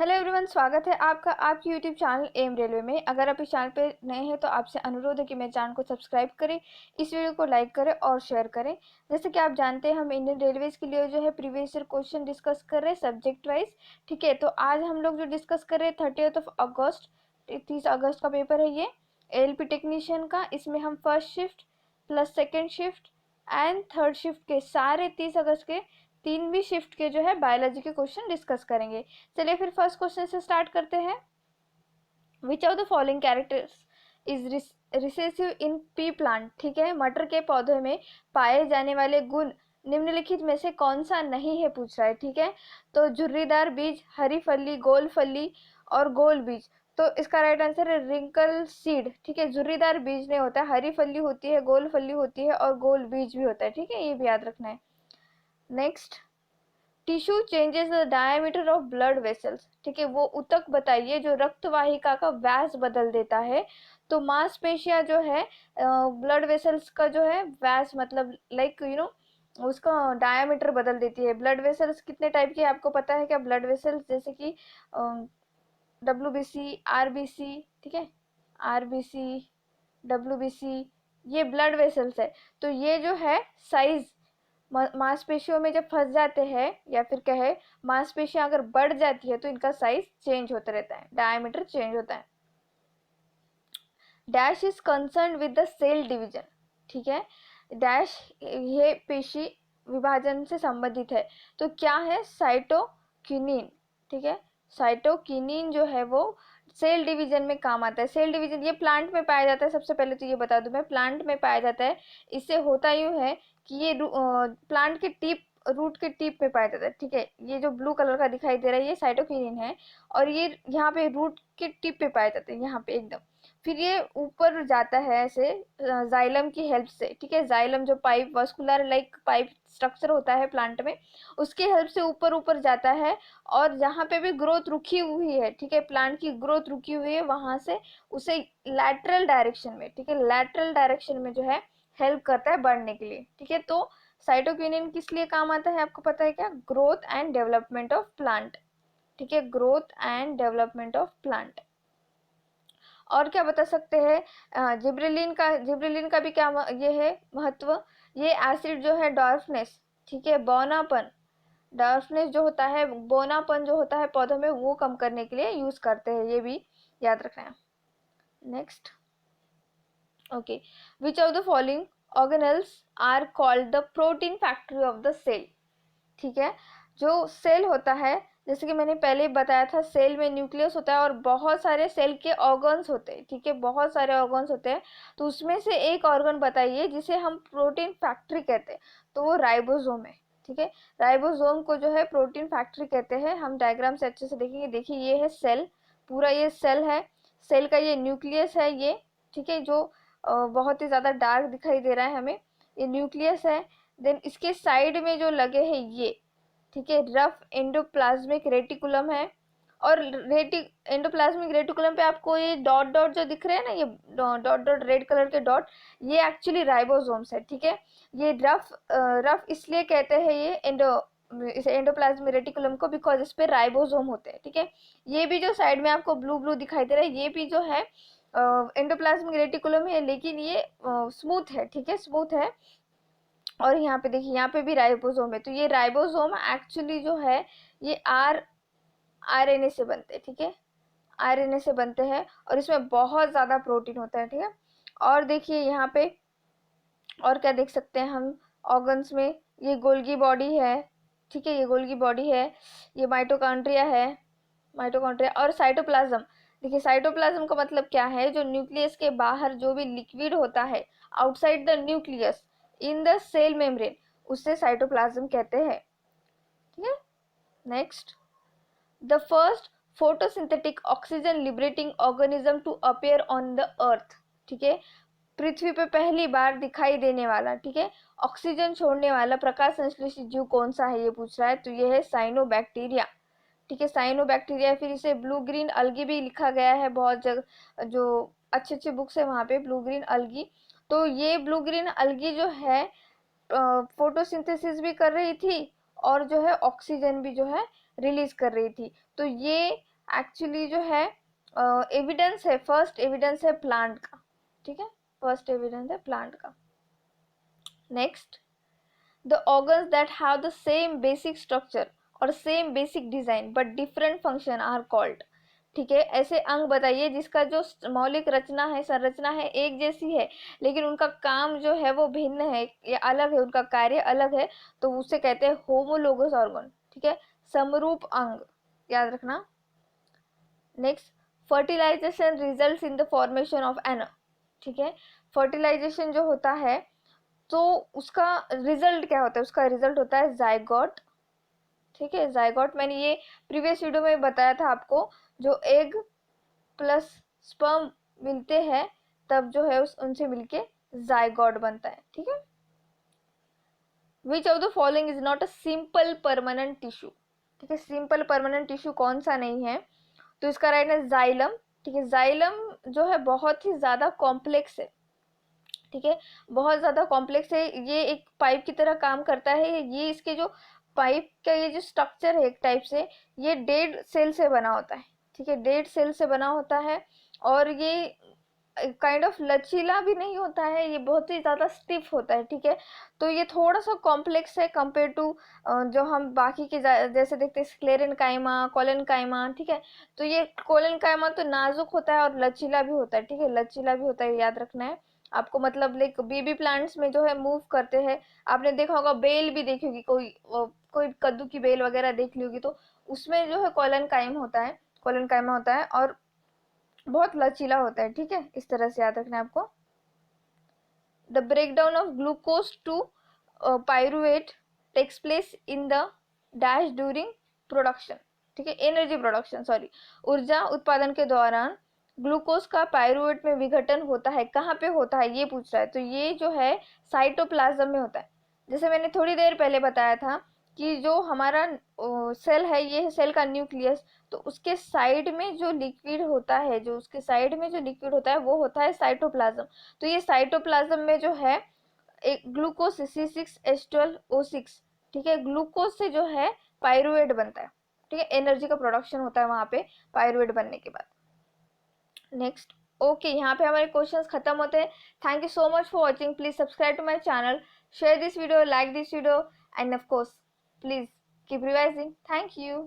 Hello everyone, स्वागत है आपका आपके यूट्यूब चैनल एम रेलवे में। अगर आप इस चैनल पे नए हैं तो आपसे अनुरोध है कि मेरे चैनल को सब्सक्राइब करें, इस वीडियो को लाइक करें और शेयर करें। जैसे कि आप जानते हैं, हम इंडियन रेलवेज के लिए जो है प्रीवियस ईयर क्वेश्चन डिस्कस कर रहे हैं सब्जेक्ट वाइज। ठीक है, तो आज हम लोग जो डिस्कस कर रहे हैं 30 अगस्त, 30 अगस्त का पेपर है ये एएलपी टेक्नीशियन का। इसमें हम first shift plus second shift and third shift के सारे 30 अगस्त के तीन भी शिफ्ट के जो है बायोलॉजी के क्वेश्चन डिस्कस करेंगे। चलिए फिर फर्स्ट क्वेश्चन से स्टार्ट करते हैं। विच of the following characters is recessive in P plant. ठीक है, मटर के पौधे में पाए जाने वाले गुण निम्नलिखित में से कौन सा नहीं है पूछ रहा है। ठीक है, तो झुर्रीदार बीज, हरी फली, गोल फली और गोल बीज। तो इसका राइट आंसर है रिंकल सीड। ठीक है, झुर्रीदार बीज नहीं होता है, हरी फली होती है, गोल फली होती है और गोल बीज भी होता है। ठीक है, ये भी याद रखना है। Next, tissue changes the diameter of blood vessels. ठीक है, वो ऊतक बताइए जो रक्त वाहिका का व्यास बदल देता है। तो मांसपेशियां जो है ब्लड वेसल्स का जो है व्यास, मतलब लाइक उसका डायमीटर बदल देती है। ब्लड वेसल्स कितने टाइप के आपको पता है क्या? ब्लड वेसल्स जैसे कि WBC, RBC। ठीक है, RBC, WBC, ये ब्लड वेसल्स है। तो ये जो है साइज मांसपेशियों में जब फंस जाते हैं या फिर कहे मांसपेशियां अगर बढ़ जाती है तो इनका साइज चेंज होता रहता है, डायमीटर चेंज होता है। Dash is concern with the cell division. ठीक है, डैश ये पेशी विभाजन से संबंधित है। तो क्या है? साइटोकिनिन। ठीक है, साइटोकिनिन जो है वो सेल डिवीजन में काम आता है। सेल डिवीजन ये प्लांट में पाया जाता है। सबसे पहले तो ये बता दूं मैं, प्लांट में पाया जाता है। इससे होता यूं है कि ये प्लांट के टिप, रूट के टिप पे पाया जाता है। ठीक है, ये जो ब्लू कलर का दिखाई दे रहा है ये साइटोकिनिन है और ये यहाँ पे रूट के टिप पे पाया जाता है, यहाँ पे एकदम। फिर ये ऊपर जाता है ऐसे जाइलम की हेल्प से। ठीक है, जाइलम जो pipe, vascular like pipe structure होता है प्लांट में, उसकी हेल्प से ऊपर ऊपर जाता है। और जहाँ पे भी ग्रोथ रुकी हुई है, ठीक है, प्लांट की ग्रोथ रुकी हुई है, वहां से उसे लैटरल डायरेक्शन में, ठीक है, लैटरल डायरेक्शन में जो है हेल्प करता है बढ़ने के लिए। ठीक है, तो साइटोकिनिन किस लिए काम आता है आपको पता है क्या? Growth and development of plant. ठीक है, growth and development of plant. और क्या बता सकते हैं? जिब्रेलिन का भी क्या ये है महत्व? ये एसिड जो है डॉर्फनेस, ठीक है, बौनापन, डॉर्फनेस जो होता है, बौनापन जो होता है पौधों में, वो कम करने के लिए यूज करते हैं। ये भी याद रखना है। Next, okay, which of the following organelles are called the protein factory of the cell. ठीक है, जो सेल होता है, जैसे कि मैंने पहले बताया था, सेल में न्यूक्लियस होता है और बहुत सारे सेल के ऑर्गन्स होते हैं। ठीक है, बहुत सारे ऑर्गन्स होते हैं। तो उसमें से एक ऑर्गन बताइए जिसे हम प्रोटीन फैक्ट्री कहते हैं। तो वो राइबोसोम है। ठीक है, राइबोसोम को जो है प्रोटीन फैक्ट्री कहते हैं। हम डायग्राम से अच्छे से देखेंगे। देखिए, ये है सेल, पूरा ये सेल है। सेल का ये न्यूक्लियस है ये। ठीक है, जो बहुत ही ज्यादा डार्क दिखाई दे रहा है हमें, ये न्यूक्लियस है। देन इसके साइड में जो लगे हैं ये, ठीक है, रफ एंडोप्लाज्मिक रेटिकुलम है। और एंडोप्लाज्मिक रेटिकुलम पे आपको ये डॉट डॉट जो दिख रहे हैं ना, ये डॉट डॉट रेड कलर के डॉट, ये एक्चुअली राइबोसोम्स है। ठीक है, ये रफ इसलिए कहते हैं ये इस एंडोप्लाज्मिक रेटिकुलम को, बिकॉज इस पे राइबोसोम होते हैं। ठीक है, ये भी जो साइड में आपको ब्लू ब्लू दिखाई दे रहा है, ये भी जो है एंडोप्लाज्मिक रेटिकुलम है, लेकिन ये स्मूथ है। ठीक है, स्मूथ है। और यहाँ पे देखिए, यहाँ पे भी राइबोसोम है। तो ये राइबोसोम एक्चुअली जो है ये आरएनए से बनते हैं। ठीक है, आरएनए से बनते हैं और इसमें बहुत ज्यादा प्रोटीन होता है। ठीक है, और देखिए यहाँ पे और क्या देख सकते हैं हम ऑर्गन्स में, ये गोल्गी बॉडी है। ठीक है, ये गोल्गी बॉडी है, ये माइटोकॉन्ड्रिया है, माइटोकॉन्ड्रिया और साइटोप्लाज्म। देखिए, साइटोप्लाज्म का मतलब क्या है? जो न्यूक्लियस के बाहर जो भी लिक्विड होता है outside the nucleus in the cell membrane, उससे साइटोप्लाज्म कहते हैं। ठीक है, next, the first photosynthetic oxygen liberating organism to appear on the earth. ठीक है, पृथ्वी पे पहली बार दिखाई देने वाला, ठीक है, ऑक्सीजन छोड़ने वाला प्रकाश संश्लेषित जीव कौन सा है ये पूछ रहा है। तो ये है साइनोबैक्टीरिया। ठीक है, साइनोबैक्टीरिया। फिर इसे ब्लू ग्रीन अलगी भी लिखा गया है बहुत जगह, जो अच्छे अच्छे बुक्स है वहाँ पे, ब्लू ग्रीन अलगी। तो ये ब्लू ग्रीन अलगी जो है फोटोसिंथेसिस भी कर रही थी और जो है ऑक्सीजन भी जो है रिलीज कर रही थी। तो ये एक्चुअली जो है एविडेंस है, फर्स्ट एविडेंस है प्लांट का, ठीक है, फर्स्ट एविडेंस है प्लांट का। Next, the organs that have the same basic structure और same basic design but different function are called, ठीक है। ऐसे अंग बताइए जिसका जो मौलिक रचना है, संरचना है एक जैसी है, लेकिन उनका काम जो है वो भिन्न है या अलग है, उनका कार्य अलग है, तो उसे कहते हैं होमोलोगस ऑर्गन, ठीक है, समरूप अंग, याद रखना। Next, fertilisation results in the formation of an, ठीक है, फर्टिलाइजेशन जो होता है तो उसका रिजल्ट क्या होता है, उसका रिजल्ट होता है जाइगोट, ठीक है, जाइगोट मैंने ये प्रीवियस वीडियो में बताया था आपको, जो एग प्लस स्पर्म मिलते हैं तब जो है उनसे मिलके जाइगोट बनता है, ठीक है। विच of the following is not a simple permanent tissue, ठीक है, सिंपल परमानेंट टिश्यू कौन सा नहीं है, तो इसका राइट है जाइलम, ठीक है। जाइलम जो है बहुत ही ज्यादा कॉम्प्लेक्स है, ठीक है, बहुत ज़्यादा कॉम्प्लेक्स है, ये एक पाइप की तरह काम करता है, ये इसके जो पाइप का ये जो स्ट्रक्चर है एक टाइप से, ये डेड सेल से बना होता है, ठीक है, डेड सेल से बना होता है, और ये काइंड ऑफ लचीला भी नहीं होता है, ये बहुत ही ज़्यादा स्टिफ होता है, ठीक है। तो ये थोड़ा सा कॉम्प्लेक्स है कंपेयर टू जो हम बाकी के जैसे देखते हैं स्क्लेरेनकाइमा, कोलेनकाइमा, ठीक है। तो ये कोलेनकाइमा तो नाजुक होता है और लचीला भी होता है, ठीक है, लचीला भी होता है, याद रखना है आपको। मतलब लाइक बेबी प्लांट्स में जो है मूव करते हैं, आपने देखा होगा, बेल भी देखी होगी, कोई कद्दू की बेल वगैरह देख ली होगी, तो उसमें जो है कोलेनकाइम होता है, कोलेनकाइमा होता है, और बहुत लचीला होता है, ठीक है, इस तरह से याद रखना है आपको। The breakdown of glucose to pyruvate takes place in the dash during production, ठीक है, एनर्जी प्रोडक्शन, सॉरी, ऊर्जा उत्पादन के दौरान ग्लूकोज का पायरुवेट में विघटन होता है, कहाँ पे होता है ये पूछ रहा है, तो ये जो है साइटोप्लाज्म में होता है। जैसे मैंने थोड़ी देर पहले बताया था कि जो हमारा सेल है, ये है सेल का न्यूक्लियस, तो उसके साइड में जो लिक्विड होता है, जो उसके साइड में जो लिक्विड होता है वो होता है साइटोप्लाज्म। तो ये साइटोप्लाज्म में जो है एक ग्लूकोज C6H12O6, ठीक है, ग्लूकोज से जो है पायरुवेट बनता है, ठीक है, एनर्जी का प्रोडक्शन होता है वहां पे पायरुवेट बनने के बाद। नेक्स्ट, ओके, यहाँ पे हमारे क्वेश्चंस खत्म होते हैं। Thank you so much for watching, please subscribe to my channel, share this video, like this video, and of course please keep revising. Thank you.